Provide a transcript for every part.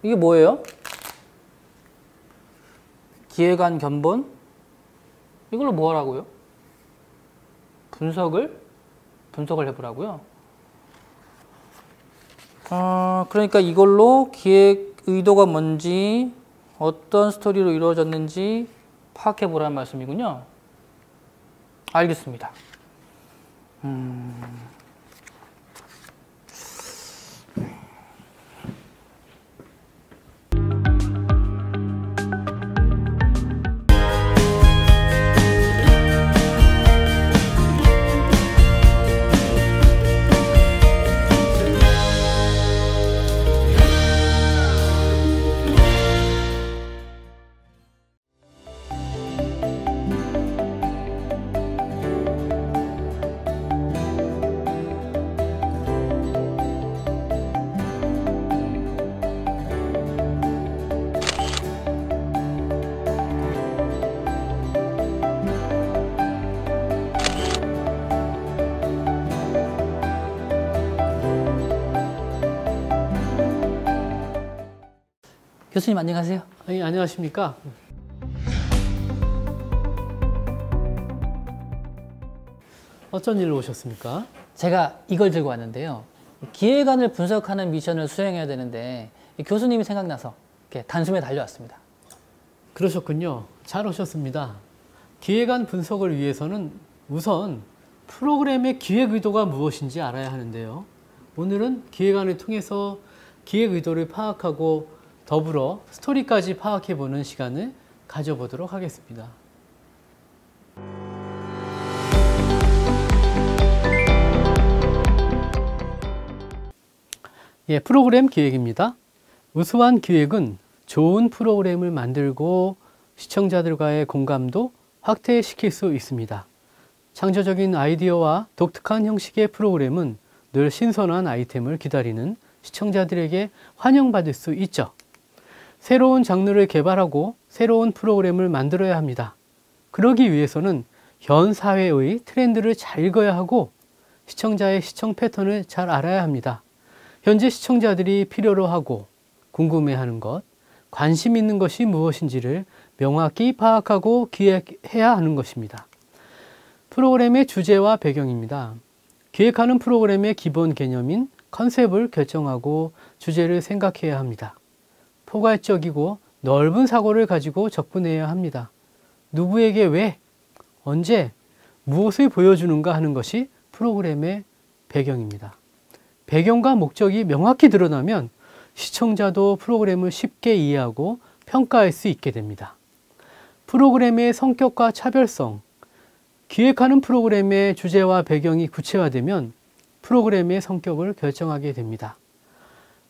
이게 뭐예요? 기획안 견본? 이걸로 뭐 하라고요? 분석을 해보라고요? 그러니까 이걸로 기획 의도가 뭔지, 어떤 스토리로 이루어졌는지 파악해보라는 말씀이군요. 알겠습니다. 교수님 안녕하세요. 아니, 안녕하십니까? 어쩐 일로 오셨습니까? 제가 이걸 들고 왔는데요. 기획안을 분석하는 미션을 수행해야 되는데 교수님이 생각나서 이렇게 단숨에 달려왔습니다. 그러셨군요. 잘 오셨습니다. 기획안 분석을 위해서는 우선 프로그램의 기획 의도가 무엇인지 알아야 하는데요. 오늘은 기획안을 통해서 기획 의도를 파악하고 더불어 스토리까지 파악해보는 시간을 가져보도록 하겠습니다. 프로그램 기획입니다. 우수한 기획은 좋은 프로그램을 만들고 시청자들과의 공감도 확대시킬 수 있습니다. 창조적인 아이디어와 독특한 형식의 프로그램은 늘 신선한 아이템을 기다리는 시청자들에게 환영받을 수 있죠. 새로운 장르를 개발하고 새로운 프로그램을 만들어야 합니다. 그러기 위해서는 현 사회의 트렌드를 잘 읽어야 하고 시청자의 시청 패턴을 잘 알아야 합니다. 현재 시청자들이 필요로 하고 궁금해하는 것, 관심 있는 것이 무엇인지를 명확히 파악하고 기획해야 하는 것입니다. 프로그램의 주제와 배경입니다. 기획하는 프로그램의 기본 개념인 컨셉을 결정하고 주제를 생각해야 합니다. 포괄적이고 넓은 사고를 가지고 접근해야 합니다. 누구에게 왜, 언제, 무엇을 보여주는가 하는 것이 프로그램의 배경입니다. 배경과 목적이 명확히 드러나면 시청자도 프로그램을 쉽게 이해하고 평가할 수 있게 됩니다. 프로그램의 성격과 차별성, 기획하는 프로그램의 주제와 배경이 구체화되면 프로그램의 성격을 결정하게 됩니다.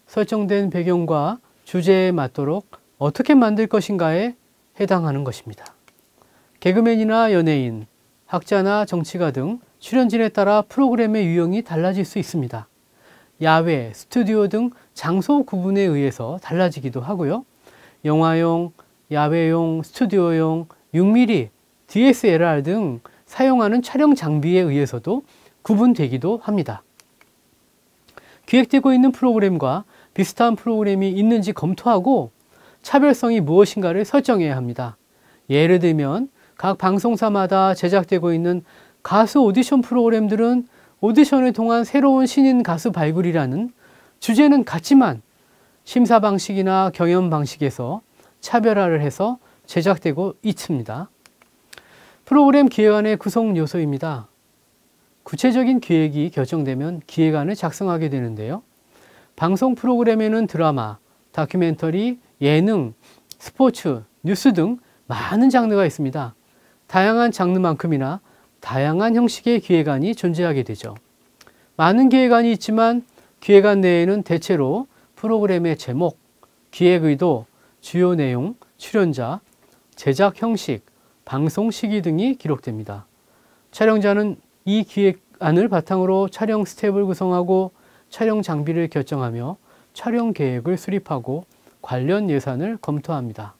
설정된 배경과 주제에 맞도록 어떻게 만들 것인가에 해당하는 것입니다. 개그맨이나 연예인, 학자나 정치가 등 출연진에 따라 프로그램의 유형이 달라질 수 있습니다. 야외, 스튜디오 등 장소 구분에 의해서 달라지기도 하고요. 영화용, 야외용, 스튜디오용, 6mm, DSLR 등 사용하는 촬영 장비에 의해서도 구분되기도 합니다. 기획되고 있는 프로그램과 비슷한 프로그램이 있는지 검토하고 차별성이 무엇인가를 설정해야 합니다. 예를 들면 각 방송사마다 제작되고 있는 가수 오디션 프로그램들은 오디션을 통한 새로운 신인 가수 발굴이라는 주제는 같지만 심사 방식이나 경연 방식에서 차별화를 해서 제작되고 있습니다. 프로그램 기획안의 구성 요소입니다. 구체적인 기획이 결정되면 기획안을 작성하게 되는데요. 방송 프로그램에는 드라마, 다큐멘터리, 예능, 스포츠, 뉴스 등 많은 장르가 있습니다. 다양한 장르만큼이나 다양한 형식의 기획안이 존재하게 되죠. 많은 기획안이 있지만 기획안 내에는 대체로 프로그램의 제목, 기획 의도, 주요 내용, 출연자, 제작 형식, 방송 시기 등이 기록됩니다. 촬영자는 이 기획안을 바탕으로 촬영 스텝을 구성하고 촬영 장비를 결정하며 촬영 계획을 수립하고 관련 예산을 검토합니다.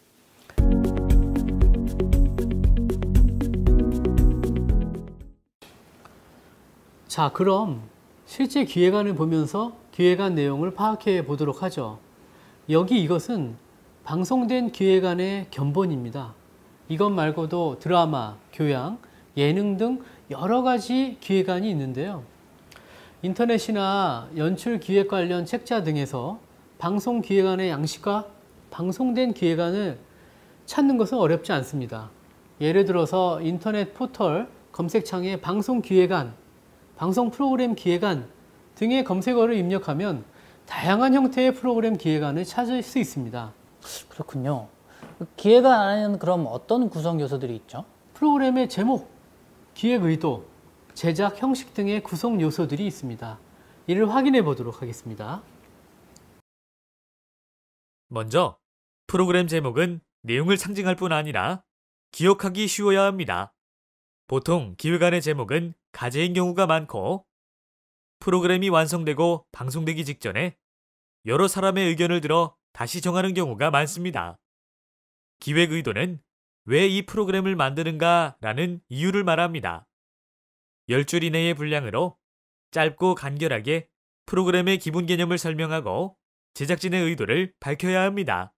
자, 그럼 실제 기획안을 보면서 기획안 내용을 파악해 보도록 하죠. 이것은 방송된 기획안의 견본입니다. 이것 말고도 드라마, 교양, 예능 등 여러 가지 기획안이 있는데요. 인터넷이나 연출 기획 관련 책자 등에서 방송 기획안의 양식과 방송된 기획안을 찾는 것은 어렵지 않습니다. 예를 들어서 인터넷 포털 검색창에 방송 기획안, 방송 프로그램 기획안 등의 검색어를 입력하면 다양한 형태의 프로그램 기획안을 찾을 수 있습니다. 그렇군요. 기획안 안에는 그럼 어떤 구성 요소들이 있죠? 프로그램의 제목, 기획 의도, 제작 형식 등의 구성 요소들이 있습니다. 이를 확인해 보도록 하겠습니다. 먼저 프로그램 제목은 내용을 상징할 뿐 아니라 기억하기 쉬워야 합니다. 보통 기획안의 제목은 가제인 경우가 많고 프로그램이 완성되고 방송되기 직전에 여러 사람의 의견을 들어 다시 정하는 경우가 많습니다. 기획 의도는 왜 이 프로그램을 만드는가 라는 이유를 말합니다. 10줄 이내의 분량으로 짧고 간결하게 프로그램의 기본 개념을 설명하고 제작진의 의도를 밝혀야 합니다.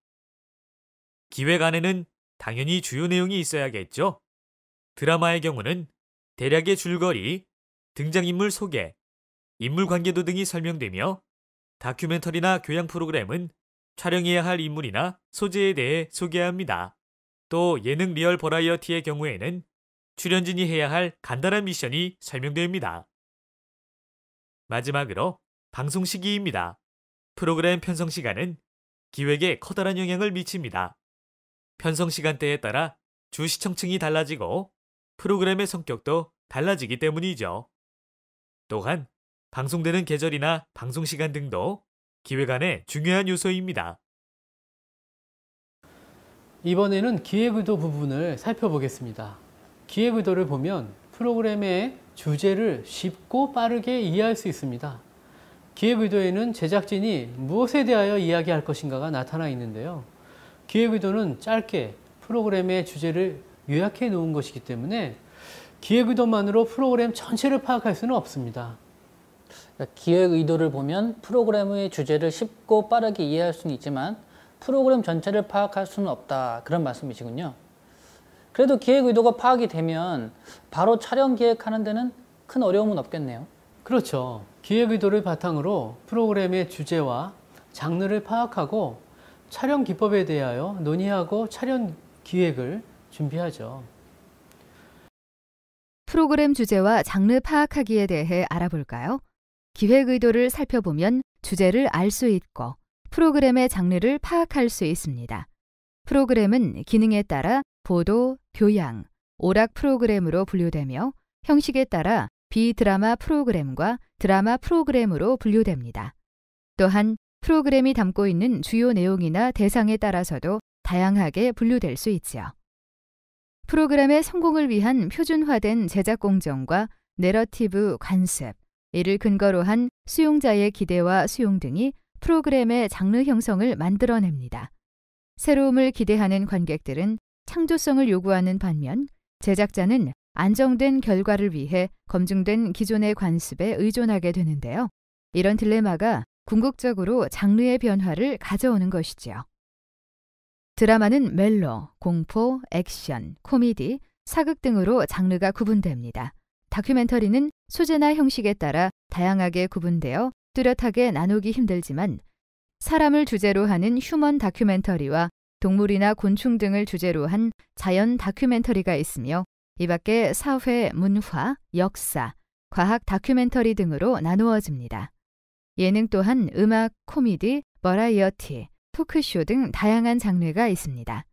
기획안에는 당연히 주요 내용이 있어야겠죠. 드라마의 경우는 대략의 줄거리, 등장인물 소개, 인물 관계도 등이 설명되며 다큐멘터리나 교양 프로그램은 촬영해야 할 인물이나 소재에 대해 소개합니다. 또 예능 리얼 버라이어티의 경우에는 출연진이 해야 할 간단한 미션이 설명됩니다. 마지막으로 방송 시기입니다. 프로그램 편성 시간은 기획에 커다란 영향을 미칩니다. 편성 시간대에 따라 주 시청층이 달라지고 프로그램의 성격도 달라지기 때문이죠. 또한 방송되는 계절이나 방송 시간 등도 기획안의 중요한 요소입니다. 이번에는 기획 의도 부분을 살펴보겠습니다. 기획 의도를 보면 프로그램의 주제를 쉽고 빠르게 이해할 수 있습니다. 기획 의도에는 제작진이 무엇에 대하여 이야기할 것인가가 나타나 있는데요. 기획 의도는 짧게 프로그램의 주제를 요약해 놓은 것이기 때문에 기획 의도만으로 프로그램 전체를 파악할 수는 없습니다. 기획 의도를 보면 프로그램의 주제를 쉽고 빠르게 이해할 수는 있지만 프로그램 전체를 파악할 수는 없다, 그런 말씀이시군요. 그래도 기획 의도가 파악이 되면 바로 촬영 기획하는 데는 큰 어려움은 없겠네요. 그렇죠. 기획 의도를 바탕으로 프로그램의 주제와 장르를 파악하고 촬영 기법에 대하여 논의하고 촬영 기획을 준비하죠. 프로그램 주제와 장르 파악하기에 대해 알아볼까요? 기획 의도를 살펴보면 주제를 알 수 있고 프로그램의 장르를 파악할 수 있습니다. 프로그램은 기능에 따라 보도, 교양, 오락 프로그램으로 분류되며 형식에 따라 비드라마 프로그램과 드라마 프로그램으로 분류됩니다. 또한 프로그램이 담고 있는 주요 내용이나 대상에 따라서도 다양하게 분류될 수 있지요. 프로그램의 성공을 위한 표준화된 제작 공정과 내러티브 관습, 이를 근거로 한 수용자의 기대와 수용 등이 프로그램의 장르 형성을 만들어냅니다. 새로움을 기대하는 관객들은 창조성을 요구하는 반면 제작자는 안정된 결과를 위해 검증된 기존의 관습에 의존하게 되는데요. 이런 딜레마가 궁극적으로 장르의 변화를 가져오는 것이지요. 드라마는 멜로, 공포, 액션, 코미디, 사극 등으로 장르가 구분됩니다. 다큐멘터리는 소재나 형식에 따라 다양하게 구분되어 뚜렷하게 나누기 힘들지만 사람을 주제로 하는 휴먼 다큐멘터리와 동물이나 곤충 등을 주제로 한 자연 다큐멘터리가 있으며 이 밖에 사회, 문화, 역사, 과학 다큐멘터리 등으로 나누어집니다. 예능 또한 음악, 코미디, 버라이어티, 토크쇼 등 다양한 장르가 있습니다.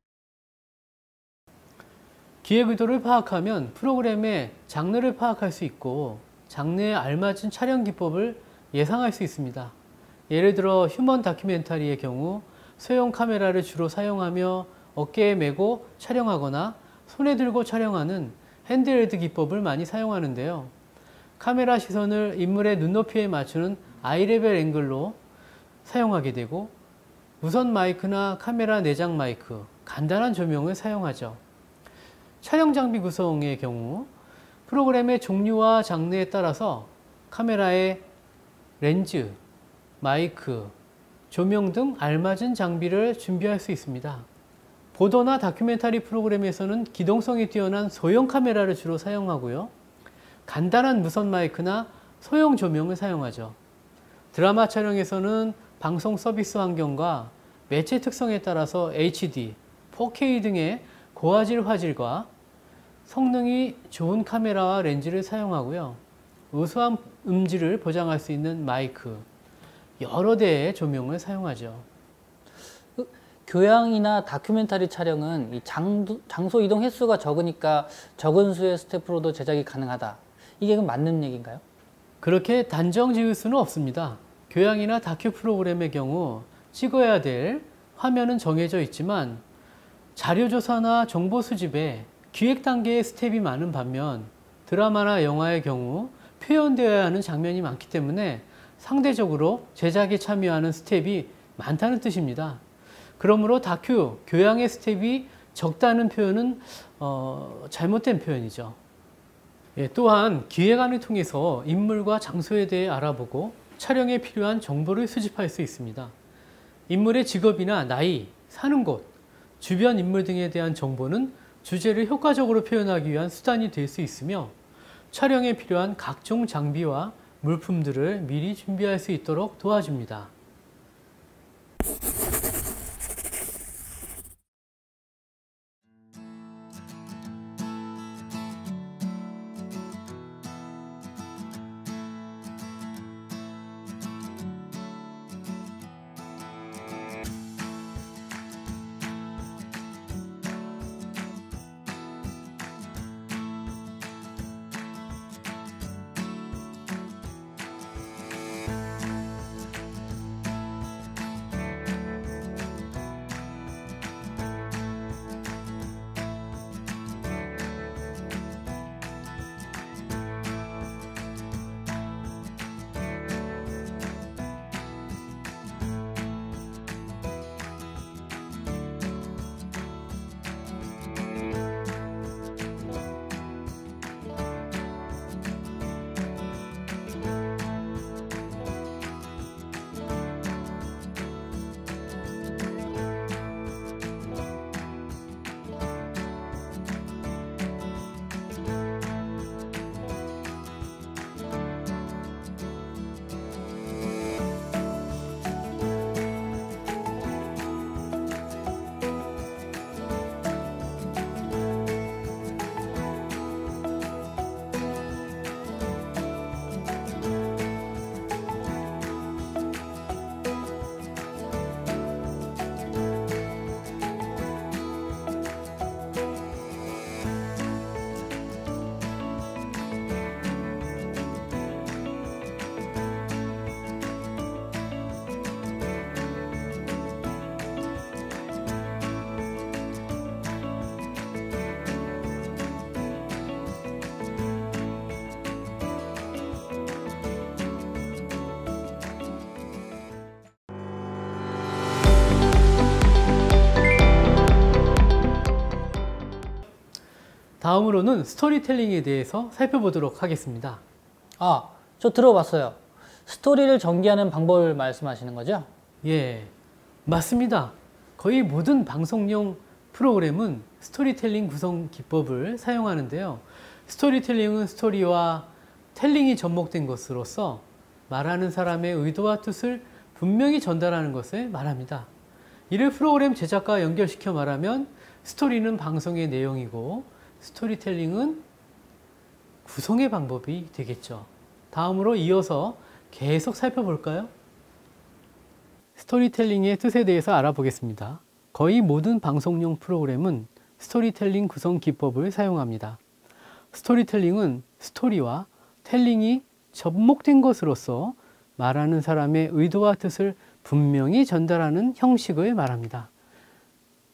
기획 의도를 파악하면 프로그램의 장르를 파악할 수 있고 장르에 알맞은 촬영 기법을 예상할 수 있습니다. 예를 들어 휴먼 다큐멘터리의 경우 소형 카메라를 주로 사용하며 어깨에 메고 촬영하거나 손에 들고 촬영하는 핸드헬드 기법을 많이 사용하는데요. 카메라 시선을 인물의 눈높이에 맞추는 아이레벨 앵글로 사용하게 되고 무선 마이크나 카메라 내장 마이크, 간단한 조명을 사용하죠. 촬영 장비 구성의 경우 프로그램의 종류와 장르에 따라서 카메라의 렌즈, 마이크, 조명 등 알맞은 장비를 준비할 수 있습니다. 보도나 다큐멘터리 프로그램에서는 기동성이 뛰어난 소형 카메라를 주로 사용하고요. 간단한 무선 마이크나 소형 조명을 사용하죠. 드라마 촬영에서는 방송 서비스 환경과 매체 특성에 따라서 HD, 4K 등의 고화질 화질과 성능이 좋은 카메라와 렌즈를 사용하고요. 우수한 음질을 보장할 수 있는 마이크, 여러 대의 조명을 사용하죠. 교양이나 다큐멘터리 촬영은 이 장소 이동 횟수가 적으니까 적은 수의 스태프로도 제작이 가능하다. 이게 맞는 얘기인가요? 그렇게 단정 지을 수는 없습니다. 교양이나 다큐 프로그램의 경우 찍어야 될 화면은 정해져 있지만 자료 조사나 정보 수집에 기획 단계의 스텝이 많은 반면 드라마나 영화의 경우 표현되어야 하는 장면이 많기 때문에 상대적으로 제작에 참여하는 스텝이 많다는 뜻입니다. 그러므로 다큐, 교양의 스텝이 적다는 표현은 잘못된 표현이죠. 또한 기획안을 통해서 인물과 장소에 대해 알아보고 촬영에 필요한 정보를 수집할 수 있습니다. 인물의 직업이나 나이, 사는 곳, 주변 인물 등에 대한 정보는 주제를 효과적으로 표현하기 위한 수단이 될 수 있으며 촬영에 필요한 각종 장비와 물품들을 미리 준비할 수 있도록 도와줍니다. 다음으로는 스토리텔링에 대해서 살펴보도록 하겠습니다. 저 들어봤어요. 스토리를 전개하는 방법을 말씀하시는 거죠? 예, 맞습니다. 거의 모든 방송용 프로그램은 스토리텔링 구성 기법을 사용하는데요. 스토리텔링은 스토리와 텔링이 접목된 것으로서 말하는 사람의 의도와 뜻을 분명히 전달하는 것을 말합니다. 이를 프로그램 제작과 연결시켜 말하면 스토리는 방송의 내용이고 스토리텔링은 구성의 방법이 되겠죠. 다음으로 이어서 계속 살펴볼까요? 스토리텔링의 뜻에 대해서 알아보겠습니다. 거의 모든 방송용 프로그램은 스토리텔링 구성 기법을 사용합니다. 스토리텔링은 스토리와 텔링이 접목된 것으로서 말하는 사람의 의도와 뜻을 분명히 전달하는 형식을 말합니다.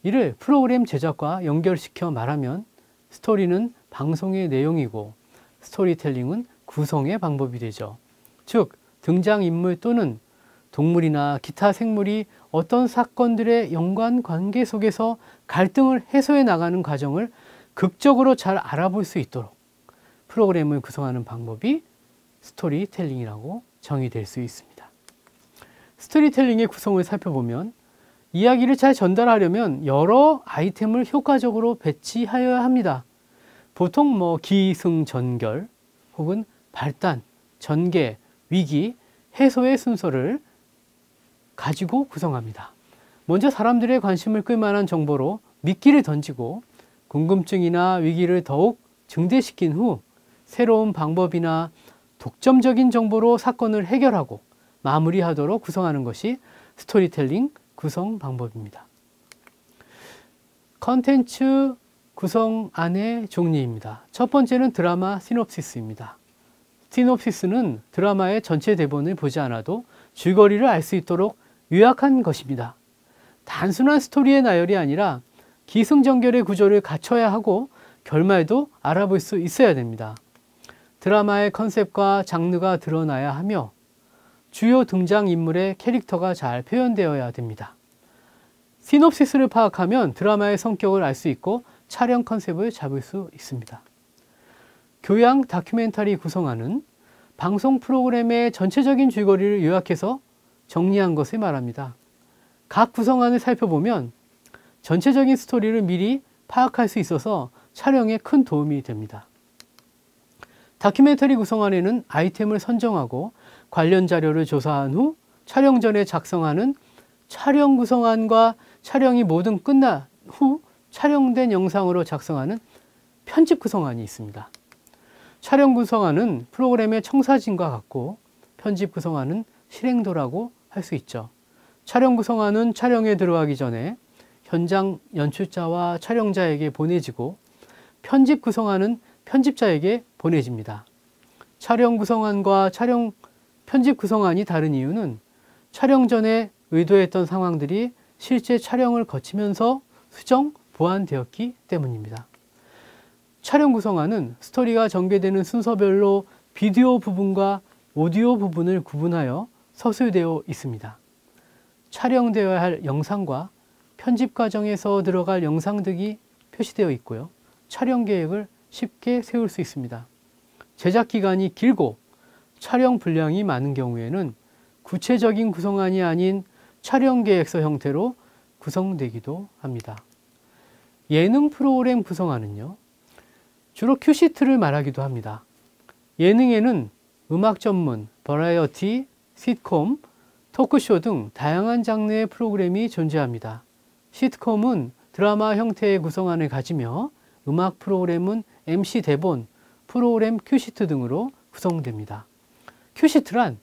이를 프로그램 제작과 연결시켜 말하면 스토리는 방송의 내용이고 스토리텔링은 구성의 방법이 되죠. 즉, 등장인물 또는 동물이나 기타 생물이 어떤 사건들의 연관 관계 속에서 갈등을 해소해 나가는 과정을 극적으로 잘 알아볼 수 있도록 프로그램을 구성하는 방법이 스토리텔링이라고 정의될 수 있습니다. 스토리텔링의 구성을 살펴보면 이야기를 잘 전달하려면 여러 아이템을 효과적으로 배치하여야 합니다. 보통 기승전결 혹은 발단, 전개, 위기, 해소의 순서를 가지고 구성합니다. 먼저 사람들의 관심을 끌만한 정보로 미끼를 던지고 궁금증이나 위기를 더욱 증대시킨 후 새로운 방법이나 독점적인 정보로 사건을 해결하고 마무리하도록 구성하는 것이 스토리텔링 구성 방법입니다. 컨텐츠 구성안의 종류입니다. 첫 번째는 드라마 시놉시스입니다. 시놉시스는 드라마의 전체 대본을 보지 않아도 줄거리를 알 수 있도록 요약한 것입니다. 단순한 스토리의 나열이 아니라 기승전결의 구조를 갖춰야 하고 결말도 알아볼 수 있어야 됩니다. 드라마의 컨셉과 장르가 드러나야 하며 주요 등장인물의 캐릭터가 잘 표현되어야 됩니다. 시놉시스를 파악하면 드라마의 성격을 알 수 있고 촬영 컨셉을 잡을 수 있습니다. 교양 다큐멘터리 구성안은 방송 프로그램의 전체적인 줄거리를 요약해서 정리한 것을 말합니다. 각 구성안을 살펴보면 전체적인 스토리를 미리 파악할 수 있어서 촬영에 큰 도움이 됩니다. 다큐멘터리 구성안에는 아이템을 선정하고 관련 자료를 조사한 후 촬영 전에 작성하는 촬영 구성안과 촬영이 모두 끝난 후 촬영된 영상으로 작성하는 편집 구성안이 있습니다. 촬영 구성안은 프로그램의 청사진과 같고 편집 구성안은 실행도라고 할 수 있죠. 촬영 구성안은 촬영에 들어가기 전에 현장 연출자와 촬영자에게 보내지고 편집 구성안은 편집자에게 보내집니다. 촬영 구성안과 편집 구성안이 다른 이유는 촬영 전에 의도했던 상황들이 실제 촬영을 거치면서 수정, 보완되었기 때문입니다. 촬영 구성안은 스토리가 전개되는 순서별로 비디오 부분과 오디오 부분을 구분하여 서술되어 있습니다. 촬영되어야 할 영상과 편집 과정에서 들어갈 영상 등이 표시되어 있고요. 촬영 계획을 쉽게 세울 수 있습니다. 제작 기간이 길고 촬영 분량이 많은 경우에는 구체적인 구성안이 아닌 촬영 계획서 형태로 구성되기도 합니다. 예능 프로그램 구성안은요, 주로 큐시트를 말하기도 합니다. 예능에는 음악 전문, 버라이어티, 시트콤, 토크쇼 등 다양한 장르의 프로그램이 존재합니다. 시트콤은 드라마 형태의 구성안을 가지며 음악 프로그램은 MC 대본, 프로그램 큐시트 등으로 구성됩니다. 큐시트란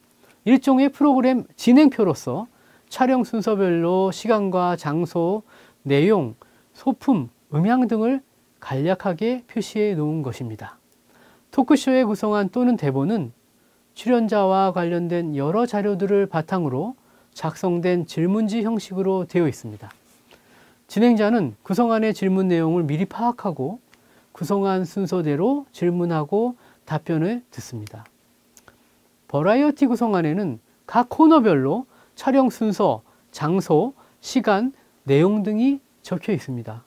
일종의 프로그램 진행표로서 촬영 순서별로 시간과 장소, 내용, 소품, 음향 등을 간략하게 표시해 놓은 것입니다. 토크쇼의 구성안 또는 대본은 출연자와 관련된 여러 자료들을 바탕으로 작성된 질문지 형식으로 되어 있습니다. 진행자는 구성안의 질문 내용을 미리 파악하고 구성안 순서대로 질문하고 답변을 듣습니다. 버라이어티 구성안에는 각 코너별로 촬영 순서, 장소, 시간, 내용 등이 적혀 있습니다.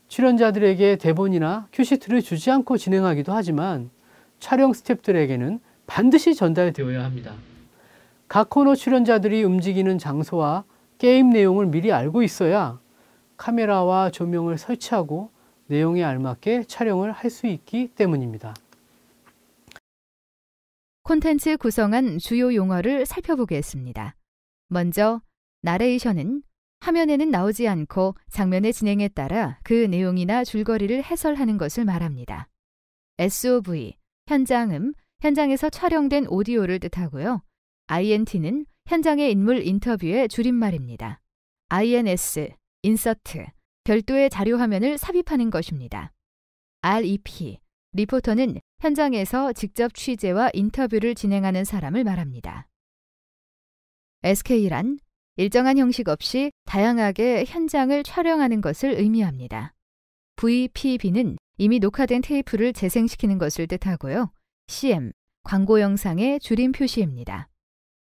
출연자들에게 대본이나 큐시트를 주지 않고 진행하기도 하지만 촬영 스태프들에게는 반드시 전달되어야 합니다. 각 코너 출연자들이 움직이는 장소와 게임 내용을 미리 알고 있어야 카메라와 조명을 설치하고 내용에 알맞게 촬영을 할 수 있기 때문입니다. 콘텐츠 구성안 주요 용어를 살펴보겠습니다. 먼저 나레이션은 화면에는 나오지 않고 장면의 진행에 따라 그 내용이나 줄거리를 해설하는 것을 말합니다. SOV, 현장음, 현장에서 촬영된 오디오를 뜻하고요. INT는 현장의 인물 인터뷰의 줄임말입니다. INS, 인서트, 별도의 자료 화면을 삽입하는 것입니다. REP, 리포터는 현장에서 직접 취재와 인터뷰를 진행하는 사람을 말합니다. SK란 일정한 형식 없이 다양하게 현장을 촬영하는 것을 의미합니다. VPB는 이미 녹화된 테이프를 재생시키는 것을 뜻하고요. CM, 광고 영상의 줄임 표시입니다.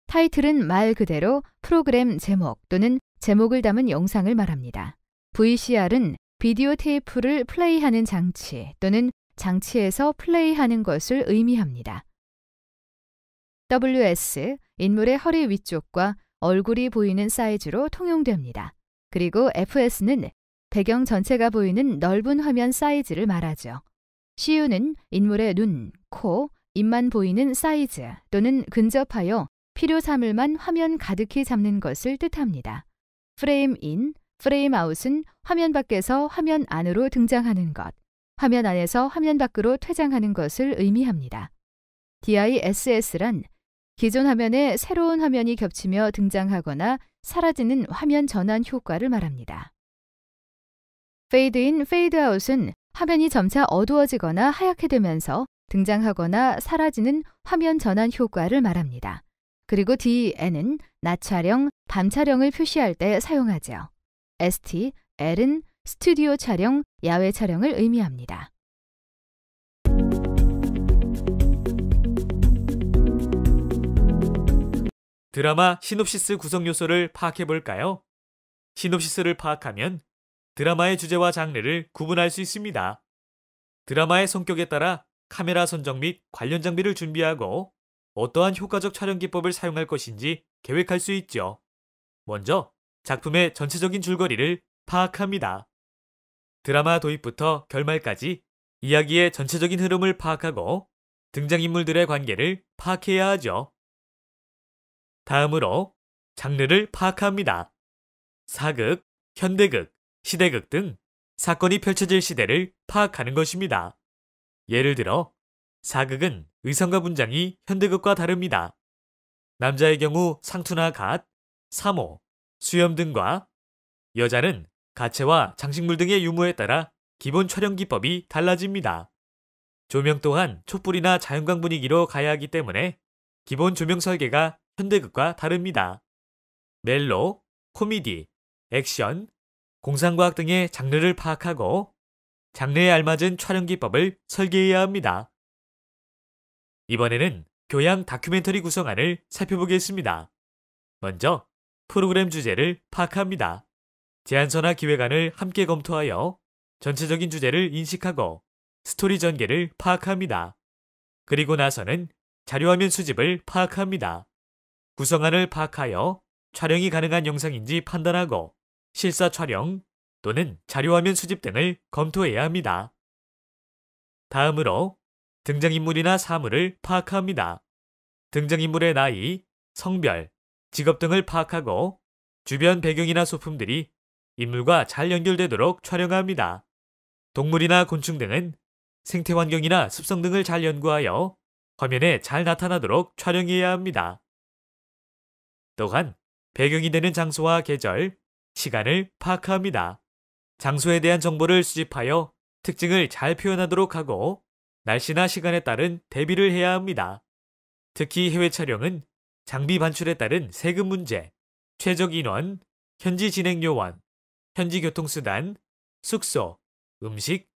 타이틀은 말 그대로 프로그램 제목 또는 제목을 담은 영상을 말합니다. VCR은 비디오 테이프를 플레이하는 장치 또는 장치에서 플레이하는 것을 의미합니다. WS, 인물의 허리 위쪽과 얼굴이 보이는 사이즈로 통용됩니다. 그리고 FS는 배경 전체가 보이는 넓은 화면 사이즈를 말하죠. CU는 인물의 눈, 코, 입만 보이는 사이즈 또는 근접하여 필요 사물만 화면 가득히 잡는 것을 뜻합니다. 프레임 인, 프레임 아웃은 화면 밖에서 화면 안으로 등장하는 것, 화면 안에서 화면 밖으로 퇴장하는 것을 의미합니다. DISS란 기존 화면에 새로운 화면이 겹치며 등장하거나 사라지는 화면 전환 효과를 말합니다. 페이드 인, 페이드 아웃은 화면이 점차 어두워지거나 하얗게 되면서 등장하거나 사라지는 화면 전환 효과를 말합니다. 그리고 DN은 낮 촬영, 밤 촬영을 표시할 때 사용하죠. ST, L은 스튜디오 촬영, 야외 촬영을 의미합니다. 드라마 시놉시스 구성 요소를 파악해 볼까요? 시놉시스를 파악하면 드라마의 주제와 장르를 구분할 수 있습니다. 드라마의 성격에 따라 카메라 선정 및 관련 장비를 준비하고 어떠한 효과적 촬영 기법을 사용할 것인지 계획할 수 있죠. 먼저 작품의 전체적인 줄거리를 파악합니다. 드라마 도입부터 결말까지 이야기의 전체적인 흐름을 파악하고 등장인물들의 관계를 파악해야 하죠. 다음으로 장르를 파악합니다. 사극, 현대극, 시대극 등 사건이 펼쳐질 시대를 파악하는 것입니다. 예를 들어 사극은 의상과 분장이 현대극과 다릅니다. 남자의 경우 상투나 갓, 사모, 수염 등과 여자는 가채와 장식물 등의 유무에 따라 기본 촬영 기법이 달라집니다. 조명 또한 촛불이나 자연광 분위기로 가야 하기 때문에 기본 조명 설계가 현대극과 다릅니다. 멜로, 코미디, 액션, 공상과학 등의 장르를 파악하고 장르에 알맞은 촬영 기법을 설계해야 합니다. 이번에는 교양 다큐멘터리 구성안을 살펴보겠습니다. 먼저 프로그램 주제를 파악합니다. 제안서나 기획안을 함께 검토하여 전체적인 주제를 인식하고 스토리 전개를 파악합니다. 그리고 나서는 자료화면 수집을 파악합니다. 구성안을 파악하여 촬영이 가능한 영상인지 판단하고 실사 촬영 또는 자료화면 수집 등을 검토해야 합니다. 다음으로 등장인물이나 사물을 파악합니다. 등장인물의 나이, 성별, 직업 등을 파악하고 주변 배경이나 소품들이 인물과 잘 연결되도록 촬영합니다. 동물이나 곤충 등은 생태 환경이나 습성 등을 잘 연구하여 화면에 잘 나타나도록 촬영해야 합니다. 또한 배경이 되는 장소와 계절, 시간을 파악합니다. 장소에 대한 정보를 수집하여 특징을 잘 표현하도록 하고 날씨나 시간에 따른 대비를 해야 합니다. 특히 해외 촬영은 장비 반출에 따른 세금 문제, 최적 인원, 현지 진행 요원, 현지 교통수단, 숙소, 음식,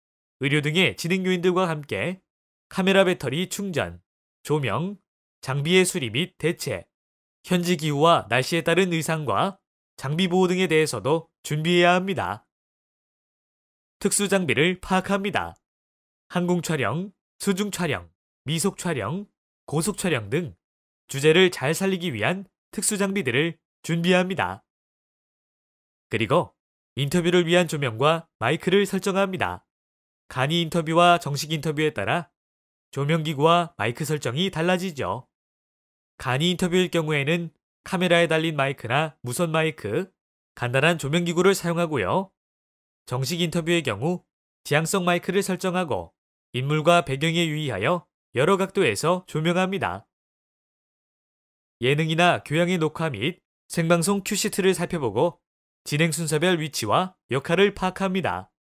의료 등의 진행 요인들과 함께 카메라 배터리 충전, 조명, 장비의 수리 및 대체, 현지 기후와 날씨에 따른 의상과 장비 보호 등에 대해서도 준비해야 합니다. 특수 장비를 파악합니다. 항공 촬영, 수중 촬영, 미속 촬영, 고속 촬영 등 주제를 잘 살리기 위한 특수 장비들을 준비합니다. 그리고 인터뷰를 위한 조명과 마이크를 설정합니다. 간이 인터뷰와 정식 인터뷰에 따라 조명기구와 마이크 설정이 달라지죠. 간이 인터뷰일 경우에는 카메라에 달린 마이크나 무선 마이크, 간단한 조명기구를 사용하고요. 정식 인터뷰의 경우 지향성 마이크를 설정하고 인물과 배경에 유의하여 여러 각도에서 조명합니다. 예능이나 교양의 녹화 및 생방송 큐시트를 살펴보고 진행 순서별 위치와 역할을 파악합니다.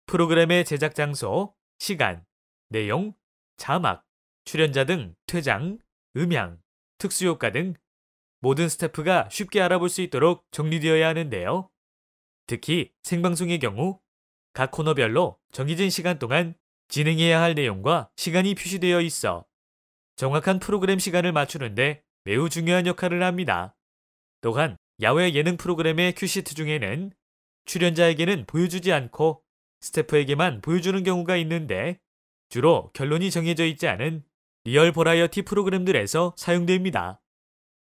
프로그램의 제작 장소, 시간, 내용, 자막, 출연자 등 퇴장, 음향, 특수효과 등 모든 스태프가 쉽게 알아볼 수 있도록 정리되어야 하는데요. 특히 생방송의 경우 각 코너별로 정해진 시간 동안 진행해야 할 내용과 시간이 표시되어 있어 정확한 프로그램 시간을 맞추는데 매우 중요한 역할을 합니다. 또한 야외 예능 프로그램의 큐시트 중에는 출연자에게는 보여주지 않고 스태프에게만 보여주는 경우가 있는데 주로 결론이 정해져 있지 않은 리얼 버라이어티 프로그램들에서 사용됩니다.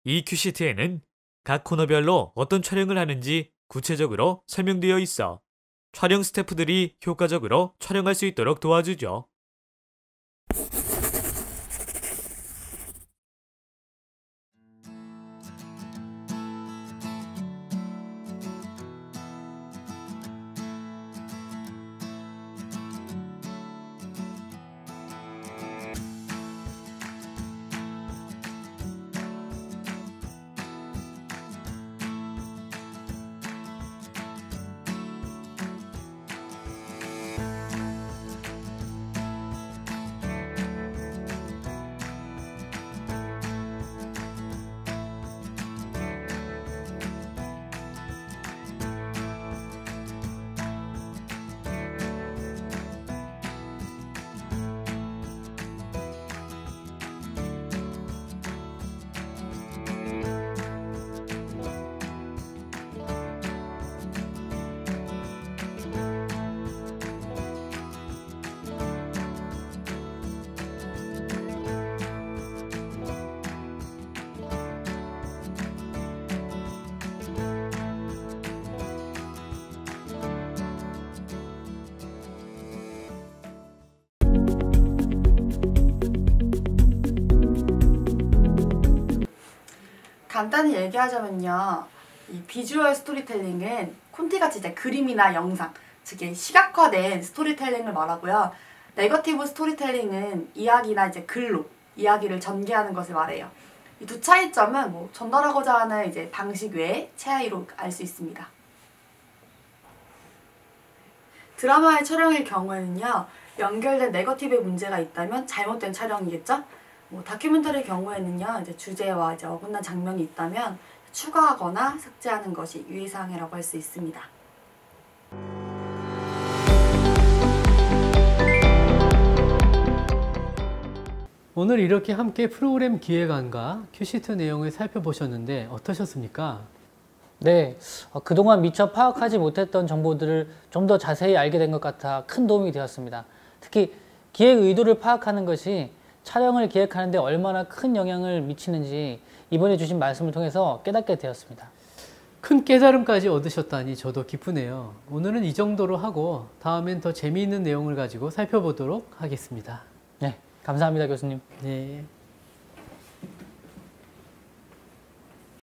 이 큐시트에는 각 코너별로 어떤 촬영을 하는지 구체적으로 설명되어 있어 촬영 스태프들이 효과적으로 촬영할 수 있도록 도와주죠. 간단히 얘기하자면요, 이 비주얼 스토리텔링은 콘티같이 이제 그림이나 영상, 즉 시각화된 스토리텔링을 말하고요. 네거티브 스토리텔링은 이야기나 이제 글로 이야기를 전개하는 것을 말해요. 이 두 차이점은 전달하고자 하는 이제 방식 외에 차이로 알 수 있습니다. 드라마의 촬영일 경우에는요, 연결된 네거티브의 문제가 있다면 잘못된 촬영이겠죠? 다큐멘터리의 경우에는요, 이제 주제와 이제 어긋난 장면이 있다면 추가하거나 삭제하는 것이 유의사항이라고 할 수 있습니다. 오늘 이렇게 함께 프로그램 기획안과 큐시트 내용을 살펴보셨는데 어떠셨습니까? 네, 그동안 미처 파악하지 못했던 정보들을 좀 더 자세히 알게 된 것 같아 큰 도움이 되었습니다. 특히 기획 의도를 파악하는 것이 촬영을 기획하는 데 얼마나 큰 영향을 미치는지 이번에 주신 말씀을 통해서 깨닫게 되었습니다. 큰 깨달음까지 얻으셨다니 저도 기쁘네요. 오늘은 이 정도로 하고 다음엔 더 재미있는 내용을 가지고 살펴보도록 하겠습니다. 네, 감사합니다, 교수님. 네.